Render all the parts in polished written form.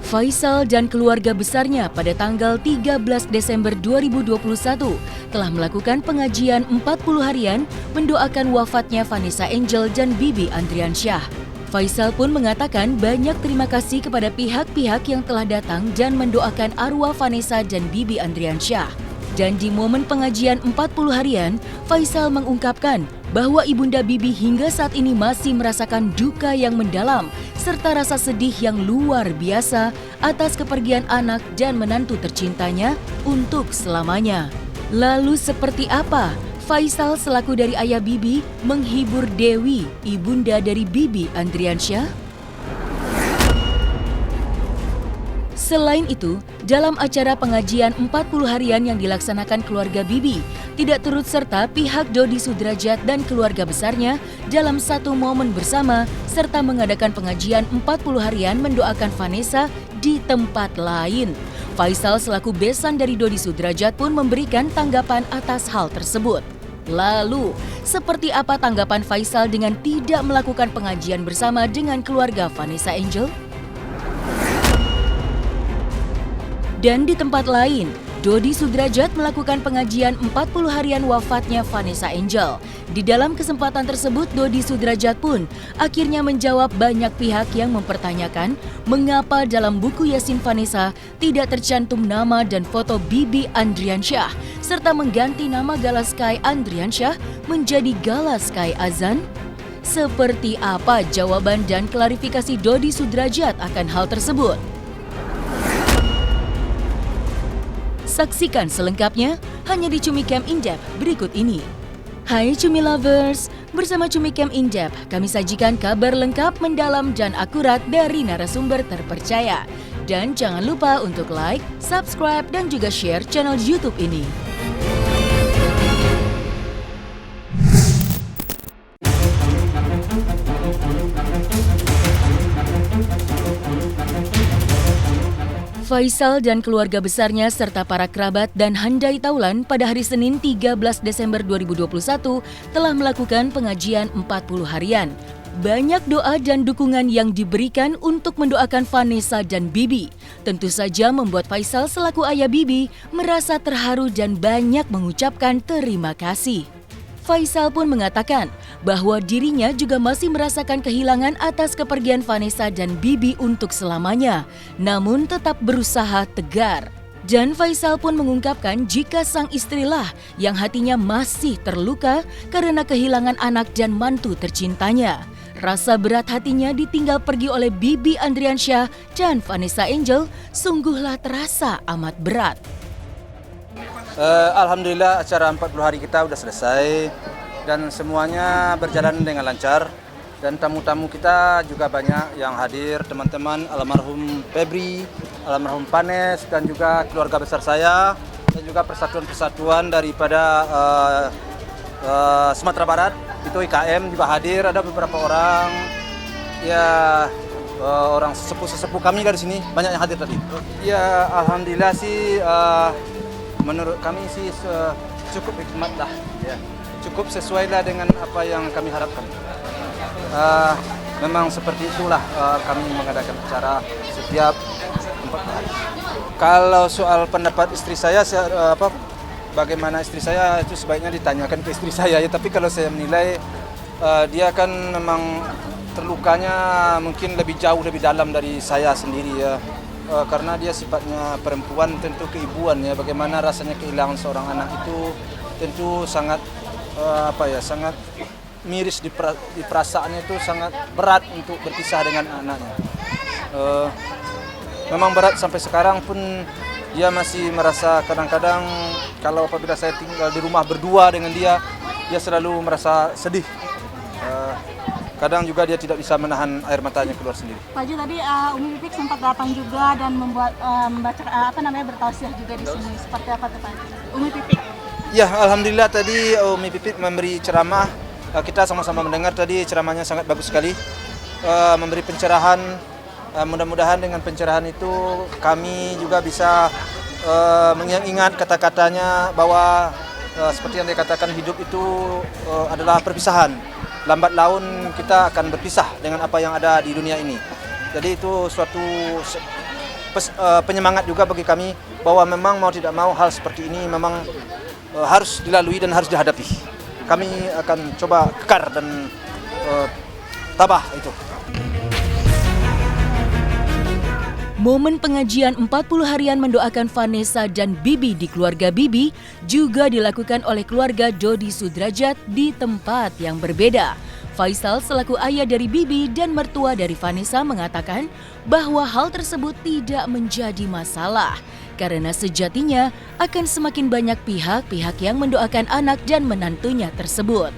Faisal dan keluarga besarnya pada tanggal 13 Desember 2021 telah melakukan pengajian 40 harian mendoakan wafatnya Vanessa Angel dan Bibi Andriansyah. Faisal pun mengatakan banyak terima kasih kepada pihak-pihak yang telah datang dan mendoakan arwah Vanessa dan Bibi Andriansyah. Dan di momen pengajian 40 harian, Faisal mengungkapkan bahwa Ibunda Bibi hingga saat ini masih merasakan duka yang mendalam serta rasa sedih yang luar biasa atas kepergian anak dan menantu tercintanya untuk selamanya. Lalu seperti apa Faisal selaku dari ayah Bibi menghibur Dewi, ibunda dari Bibi Andriansyah? Selain itu, dalam acara pengajian 40 harian yang dilaksanakan keluarga Bibi, tidak turut serta pihak Dodi Sudrajat dan keluarga besarnya dalam satu momen bersama serta mengadakan pengajian 40 harian mendoakan Vanessa di tempat lain. Faisal selaku besan dari Dodi Sudrajat pun memberikan tanggapan atas hal tersebut. Lalu, seperti apa tanggapan Faisal dengan tidak melakukan pengajian bersama dengan keluarga Vanessa Angel? Dan di tempat lain, Dodi Sudrajat melakukan pengajian 40 harian wafatnya Vanessa Angel. Di dalam kesempatan tersebut, Dodi Sudrajat pun akhirnya menjawab banyak pihak yang mempertanyakan mengapa dalam buku Yasin Vanessa tidak tercantum nama dan foto Bibi Andriansyah, serta mengganti nama Gala Sky Andriansyah menjadi Gala Sky Azan. Seperti apa jawaban dan klarifikasi Dodi Sudrajat akan hal tersebut? Saksikan selengkapnya hanya di Cumi Camp In-Depth berikut ini. Hai Cumi Lovers, bersama Cumi Camp In-Depth kami sajikan kabar lengkap, mendalam dan akurat dari narasumber terpercaya. Dan jangan lupa untuk like, subscribe dan juga share channel YouTube ini. Faisal dan keluarga besarnya serta para kerabat dan handai taulan pada hari Senin 13 Desember 2021 telah melakukan pengajian 40 harian. Banyak doa dan dukungan yang diberikan untuk mendoakan Vanessa dan Bibi. Tentu saja membuat Faisal selaku ayah Bibi merasa terharu dan banyak mengucapkan terima kasih. Faisal pun mengatakan bahwa dirinya juga masih merasakan kehilangan atas kepergian Vanessa dan Bibi untuk selamanya, namun tetap berusaha tegar. Dan Faisal pun mengungkapkan jika sang istrilah yang hatinya masih terluka karena kehilangan anak dan mantu tercintanya. Rasa berat hatinya ditinggal pergi oleh Bibi Andriansyah dan Vanessa Angel sungguhlah terasa amat berat. Alhamdulillah acara 40 hari kita sudah selesai dan semuanya berjalan dengan lancar, dan tamu-tamu kita juga banyak yang hadir, teman-teman almarhum Febri, almarhum Panes dan juga keluarga besar saya dan juga persatuan-persatuan daripada Sumatera Barat, itu IKM juga hadir, ada beberapa orang orang sesepuh kami dari sini banyak yang hadir tadi. Ya alhamdulillah sih menurut kami sih cukup hikmat lah, ya. Cukup sesuai lah dengan apa yang kami harapkan. Memang seperti itulah kami mengadakan acara setiap 4 hari. Kalau soal pendapat istri saya, bagaimana istri saya itu sebaiknya ditanyakan ke istri saya ya. Tapi kalau saya menilai dia kan memang terlukanya mungkin lebih jauh, lebih dalam dari saya sendiri ya. Karena dia sifatnya perempuan, tentu keibuan ya, bagaimana rasanya kehilangan seorang anak itu tentu sangat sangat miris di perasaannya, itu sangat berat untuk berpisah dengan anaknya. Memang berat sampai sekarang pun dia masih merasa kadang-kadang kalau apabila saya tinggal di rumah berdua dengan dia selalu merasa sedih. Kadang juga dia tidak bisa menahan air matanya keluar sendiri. Pak Haji, tadi Umi Pipik sempat datang juga dan membaca bertausiah juga di sini. Seperti apa tuh Pak Haji? Umi Pipik. Ya, alhamdulillah tadi Umi Pipik memberi ceramah. Kita sama-sama mendengar tadi ceramahnya sangat bagus sekali. Memberi pencerahan. Mudah-mudahan dengan pencerahan itu kami juga bisa mengingat kata-katanya bahwa seperti yang dikatakan hidup itu adalah perpisahan. Lambat laun kita akan berpisah dengan apa yang ada di dunia ini. Jadi itu suatu penyemangat juga bagi kami bahwa memang mau tidak mau hal seperti ini memang harus dilalui dan harus dihadapi. Kami akan coba kekar dan tabah itu. Momen pengajian 40 harian mendoakan Vanessa dan Bibi di keluarga Bibi juga dilakukan oleh keluarga Dodi Sudrajat di tempat yang berbeda. Faisal selaku ayah dari Bibi dan mertua dari Vanessa mengatakan bahwa hal tersebut tidak menjadi masalah karena sejatinya akan semakin banyak pihak-pihak yang mendoakan anak dan menantunya tersebut.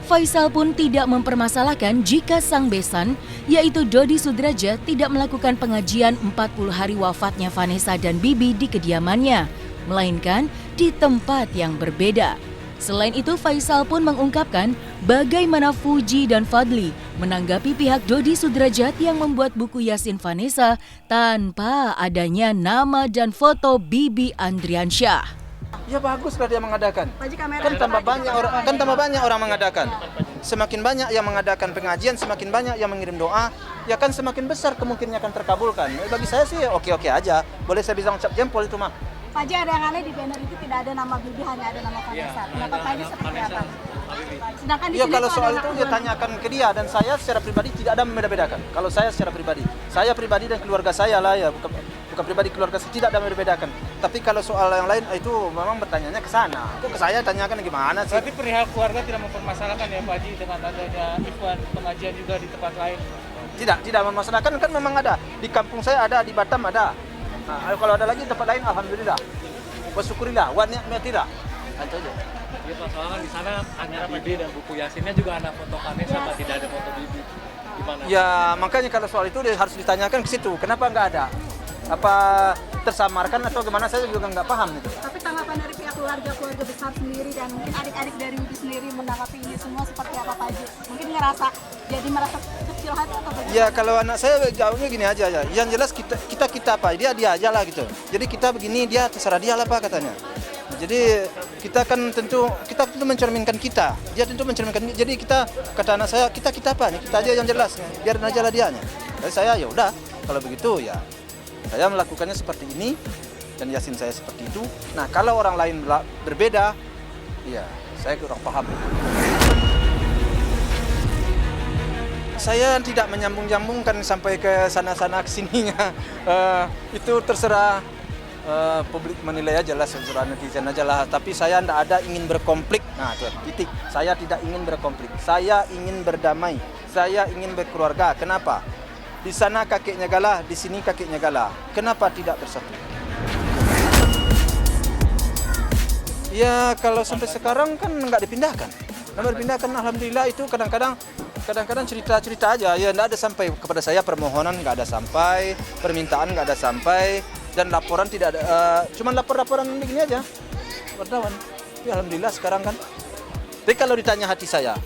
Faisal pun tidak mempermasalahkan jika sang besan, yaitu Dodi Sudrajat, tidak melakukan pengajian 40 hari wafatnya Vanessa dan Bibi di kediamannya, melainkan di tempat yang berbeda. Selain itu, Faisal pun mengungkapkan bagaimana Fuji dan Fadli menanggapi pihak Dodi Sudrajat yang membuat buku Yasin Vanessa tanpa adanya nama dan foto Bibi Andriansyah. Ya baguslah dia mengadakan. kamera. Kan tambah banyak orang mengadakan. Semakin banyak yang mengadakan pengajian, semakin banyak yang mengirim doa, ya kan semakin besar kemungkinannya akan terkabulkan. Bagi saya sih oke-oke aja. Boleh saya bilang cap jempol itu mah. Pak Haji, ada yang aneh di banner itu tidak ada nama Bibi, hanya ada nama Vanessa. Pendapat Pak Haji seperti apa? Sedangkan di Ya sini kalau tuh soal ada itu anak dia dua. tanyakan ke dia, dan saya secara pribadi tidak ada membeda-bedakan. Kalau saya secara pribadi dan keluarga saya lah ya, bukan pribadi keluarga saya tidak ada membeda-bedakan. Tapi kalau soal yang lain itu memang bertanyanya ke sana. Kok ke saya tanyakan gimana sih? Berarti perihal keluarga tidak mempermasalahkan ya Pak Haji dengan adanya event pengajian juga di tempat lain? Tidak memasalahkan, kan memang ada. Di kampung saya ada, di Batam ada. Nah, kalau ada lagi di tempat lain alhamdulillah. Bersyukurillah, wa ni'matillah. Itu aja. Iya Pak, soalnya kan di sana hanya Bibi dan buku Yasinnya juga ada foto Vanessa, Pak, tidak ada foto Bibi. Gimana? Ya makanya kalau soal itu dia harus ditanyakan ke situ. Kenapa nggak ada? Apa tersamarkan atau gimana, saya juga nggak paham itu. Tapi tanggapan dari pihak keluarga besar sendiri dan mungkin adik-adik dari Bibi sendiri menanggapi ini semua seperti apa Pak Haji? Mungkin merasa kecil hati atau bagaimana? Ya kalau anak saya jawabnya gini aja ya. Yang jelas kita apa, dia aja lah gitu. Jadi kita begini, dia terserah dia lah Pak katanya. Jadi kita tentu mencerminkan kita. Dia tentu mencerminkan. Jadi kita, kata anak saya, kita apa nih? Kita aja yang jelas. Biarin aja lah dianya. Jadi saya ya udah, kalau begitu ya saya melakukannya seperti ini dan Yasin saya seperti itu. Nah, kalau orang lain berbeda, ya saya kurang paham. Saya tidak menyambung-nyambungkan sampai ke sana-sana ke sininya. Itu terserah publik menilai aja lah, terserah netizen aja lah. Tapi saya tidak ada ingin berkonflik. Nah, itu titik. Saya tidak ingin berkonflik. Saya ingin berdamai. Saya ingin berkeluarga. Kenapa? Di sana kakeknya galah, di sini kakeknya galah. Kenapa tidak bersatu? Ya kalau sampai sekarang kan nggak dipindahkan. Nggak dipindahkan, alhamdulillah. Itu kadang-kadang cerita-cerita aja. Ya nggak ada sampai kepada saya, permohonan nggak ada sampai, permintaan nggak ada sampai, dan laporan tidak ada. Cuman laporan begini aja, wartawan. Ya alhamdulillah sekarang kan. Tapi kalau ditanya hati saya,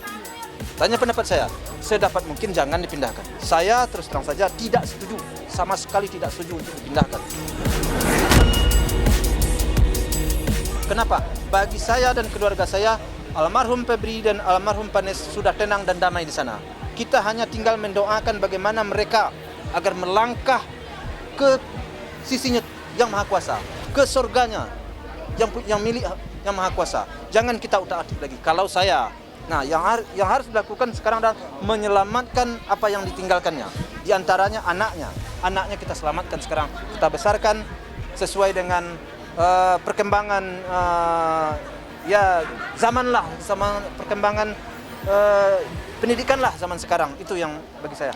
tanya pendapat saya sedapat mungkin jangan dipindahkan. Saya terus terang saja tidak setuju, sama sekali tidak setuju untuk dipindahkan. Kenapa? Bagi saya dan keluarga saya, almarhum Febri dan almarhum Vanessa sudah tenang dan damai di sana. Kita hanya tinggal mendoakan bagaimana mereka agar melangkah ke sisinya yang maha kuasa, ke surganya yang milik yang maha kuasa. Jangan kita utak-atik lagi. Kalau saya, nah yang harus dilakukan sekarang adalah menyelamatkan apa yang ditinggalkannya. Di antaranya anaknya kita selamatkan sekarang, kita besarkan sesuai dengan perkembangan ya zaman lah, sama perkembangan pendidikan lah zaman sekarang. Itu yang bagi saya.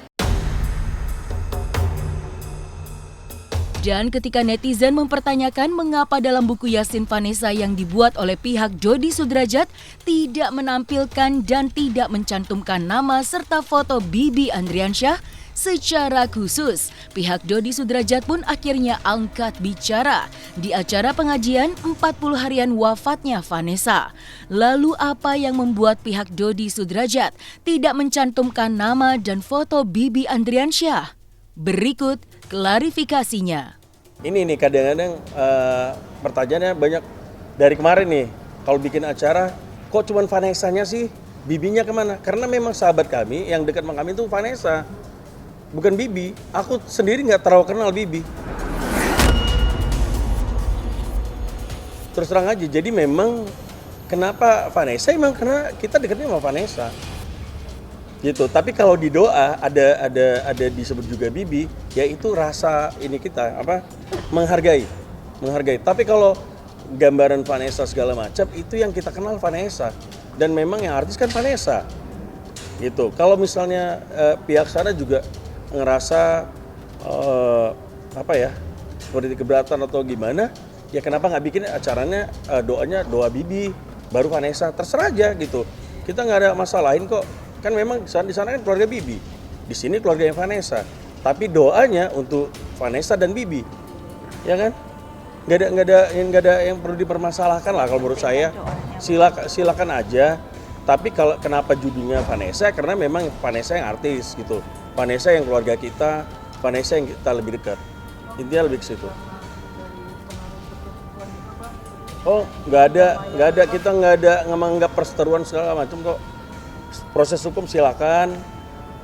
Dan ketika netizen mempertanyakan mengapa dalam buku Yasin Vanessa yang dibuat oleh pihak Dodi Sudrajat tidak menampilkan dan tidak mencantumkan nama serta foto Bibi Andriansyah, secara khusus pihak Dodi Sudrajat pun akhirnya angkat bicara di acara pengajian 40 harian wafatnya Vanessa. Lalu apa yang membuat pihak Dodi Sudrajat tidak mencantumkan nama dan foto Bibi Andriansyah? Berikut klarifikasinya. Ini nih kadang-kadang pertanyaannya banyak dari kemarin nih. Kalau bikin acara, kok cuma Vanessa-nya sih? Bibinya kemana? Karena memang sahabat kami yang dekat sama kami itu Vanessa, bukan Bibi. Aku sendiri nggak terlalu kenal Bibi. Terus terang aja, jadi memang kenapa Vanessa, emang karena kita dekatnya sama Vanessa gitu. Tapi kalau di doa ada disebut juga Bibi, yaitu rasa ini kita menghargai. Tapi kalau gambaran Vanessa segala macam itu yang kita kenal Vanessa, dan memang yang artis kan Vanessa gitu. Kalau misalnya pihak sana juga ngerasa seperti keberatan atau gimana, ya kenapa nggak bikin acaranya doanya doa Bibi baru Vanessa, terserah aja gitu. Kita nggak ada masalahin kok. Kan memang di sana kan keluarga Bibi, di sini keluarga yang Vanessa. Tapi doanya untuk Vanessa dan Bibi, ya kan? Nggak ada yang perlu dipermasalahkan lah kalau menurut saya. Silakan aja. Tapi kalau kenapa judulnya Vanessa? Karena memang Vanessa yang artis gitu. Vanessa yang keluarga kita, Vanessa yang kita lebih dekat. Intinya lebih ke situ. Oh, nggak ada, kita nggak menganggap perseteruan segala macam kok. Proses hukum silakan.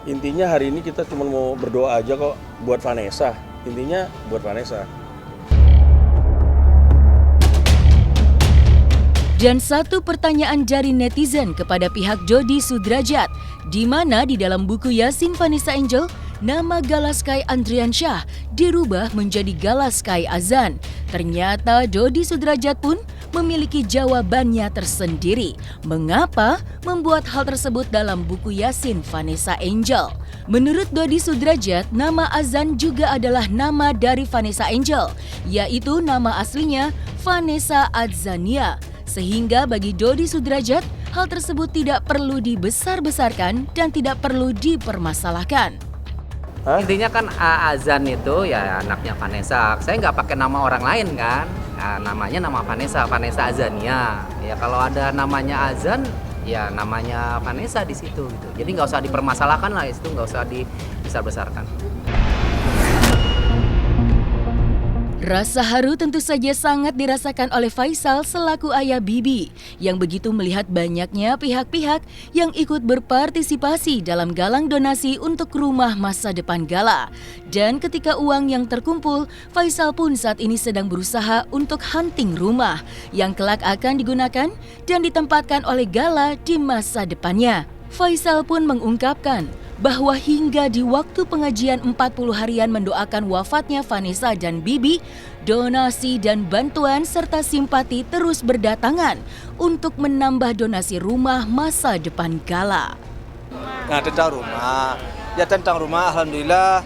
Intinya hari ini kita cuma mau berdoa aja kok buat Vanessa. Intinya buat Vanessa. Dan satu pertanyaan dari netizen kepada pihak Dodi Sudrajat, di mana di dalam buku Yasin Vanessa Angel, nama Galaskai Andriansyah dirubah menjadi Galaskai Azan. Ternyata Dodi Sudrajat pun memiliki jawabannya tersendiri. Mengapa membuat hal tersebut dalam buku Yasin Vanessa Angel? Menurut Dodi Sudrajat, nama Azan juga adalah nama dari Vanessa Angel, yaitu nama aslinya Vanessa Adzania. Sehingga bagi Dodi Sudrajat, hal tersebut tidak perlu dibesar-besarkan dan tidak perlu dipermasalahkan. Intinya kan Azan itu ya anaknya Vanessa. Saya nggak pakai nama orang lain kan. Nah, namanya nama Vanessa Azania. Ya kalau ada namanya Azan, ya namanya Vanessa di situ gitu. Jadi nggak usah dipermasalahkan lah, itu nggak usah dibesar-besarkan. Rasa haru tentu saja sangat dirasakan oleh Faisal selaku ayah Bibi yang begitu melihat banyaknya pihak-pihak yang ikut berpartisipasi dalam galang donasi untuk rumah masa depan Gala. Dan ketika uang yang terkumpul, Faisal pun saat ini sedang berusaha untuk hunting rumah yang kelak akan digunakan dan ditempatkan oleh Gala di masa depannya. Faisal pun mengungkapkan bahwa hingga di waktu pengajian 40 harian mendoakan wafatnya Vanessa dan Bibi, donasi dan bantuan serta simpati terus berdatangan untuk menambah donasi rumah masa depan Gala. Nah, tentang rumah, alhamdulillah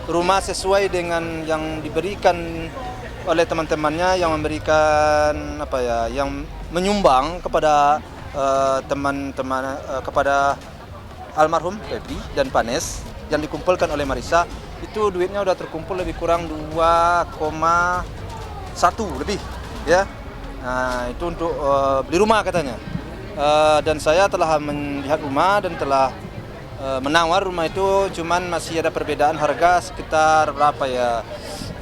rumah sesuai dengan yang diberikan oleh teman-temannya yang memberikan yang menyumbang kepada teman-teman kepada almarhum Febri dan Panes yang dikumpulkan oleh Marisa, itu duitnya udah terkumpul lebih kurang 2,1 lebih ya. Nah, itu untuk beli rumah katanya. Dan saya telah melihat rumah dan telah menawar rumah itu, cuman masih ada perbedaan harga sekitar berapa ya,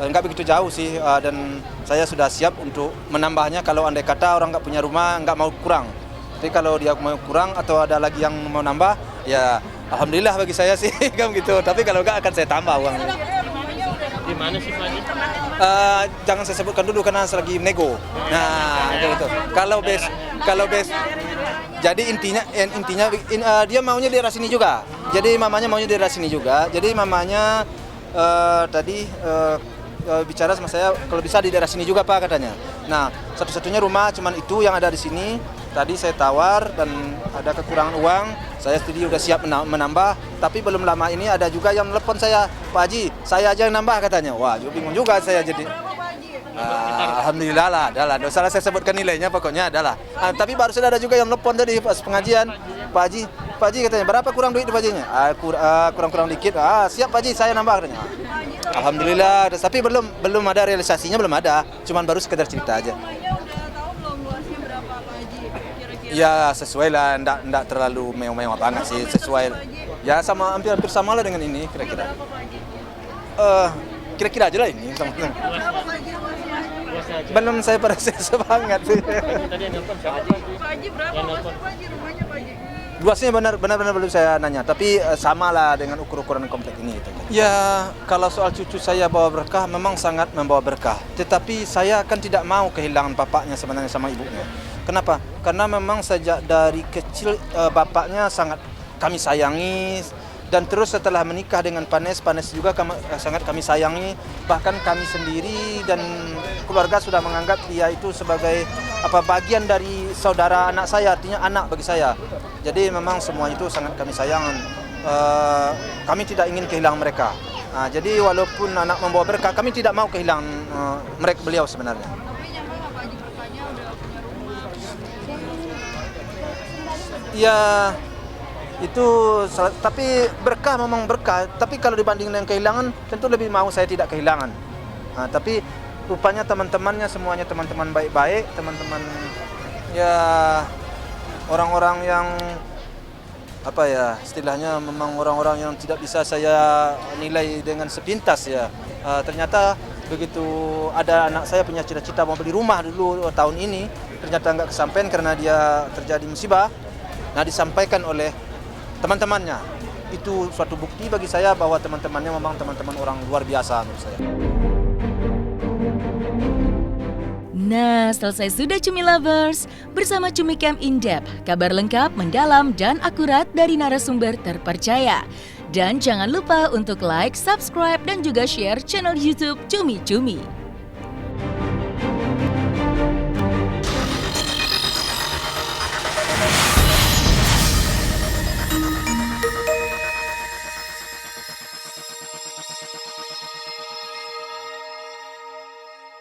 nggak begitu jauh sih, dan saya sudah siap untuk menambahnya kalau andai kata orang nggak punya rumah, nggak mau kurang. Jadi kalau dia mau kurang atau ada lagi yang mau nambah, ya alhamdulillah bagi saya sih kan gitu. Tapi kalau nggak akan saya tambah uangnya. Di mana sih Pak? Jangan saya sebutkan dulu karena lagi nego. Nah, gitu. Kalau bes, jadi intinya dia maunya di daerah sini juga. Jadi mamanya maunya di daerah sini juga. Jadi mamanya tadi bicara sama saya kalau bisa di daerah sini juga Pak katanya. Nah, satu-satunya rumah cuman itu yang ada di sini. Tadi saya tawar dan ada kekurangan uang, saya sendiri udah siap menambah, tapi belum lama ini ada juga yang telepon saya, Pak Haji, saya aja yang nambah katanya. Wah, bingung juga saya jadi. Alhamdulillah lah, adalah. Nggak salah saya sebutkan nilainya, pokoknya adalah. Tapi baru saja ada juga yang telepon tadi pas pengajian, Pak Haji katanya, berapa kurang duit di Pak Hajinya? Kurang dikit. Siap Pak Haji, saya nambah katanya. Alhamdulillah, tapi belum ada realisasinya, belum ada, cuman baru sekedar cerita aja. Ya sesuai lah, enggak terlalu mewah-mewah banget sih, sesuai. Ya sama hampir sama lah dengan ini kira-kira. Kira-kira aja lah ini. Belum saya proses banget sih. Tadi yang nelpon siapa Pak? Pak Haji berapa Pak Haji rumahnya Pak Haji? Luasnya benar-benar belum saya nanya, tapi samalah dengan ukuran komplek ini. Gitu. Ya, kalau soal cucu saya bawa berkah, memang sangat membawa berkah. Tetapi saya kan tidak mau kehilangan bapaknya sebenarnya sama ibunya. Kenapa? Karena memang sejak dari kecil bapaknya sangat kami sayangi. Dan terus setelah menikah dengan Panes juga sangat kami sayangi. Bahkan kami sendiri dan keluarga sudah menganggap dia itu sebagai bagian dari saudara anak saya, artinya anak bagi saya. Jadi memang semua itu sangat kami sayang. Kami tidak ingin kehilangan mereka. Nah, jadi walaupun anak membawa berkah, kami tidak mau kehilangan beliau sebenarnya. Tapi nyaman nggak Pak Haji berkahnya udah punya rumah? Ya, itu tapi berkah memang berkah. Tapi kalau dibanding dengan kehilangan, tentu lebih mau saya tidak kehilangan. Nah, tapi rupanya teman-temannya semuanya teman-teman baik-baik, teman-teman ya orang-orang yang istilahnya memang orang-orang yang tidak bisa saya nilai dengan sepintas ya. Ternyata begitu ada anak saya punya cita-cita mau beli rumah dulu tahun ini, ternyata nggak kesampaian karena dia terjadi musibah. Nah, disampaikan oleh teman-temannya. Itu suatu bukti bagi saya bahwa teman-temannya memang teman-teman orang luar biasa menurut saya. Nah, selesai sudah Cumi Lovers. Bersama Cumi Camp In-Depth, kabar lengkap, mendalam, dan akurat dari narasumber terpercaya. Dan jangan lupa untuk like, subscribe, dan juga share channel YouTube Cumi Cumi.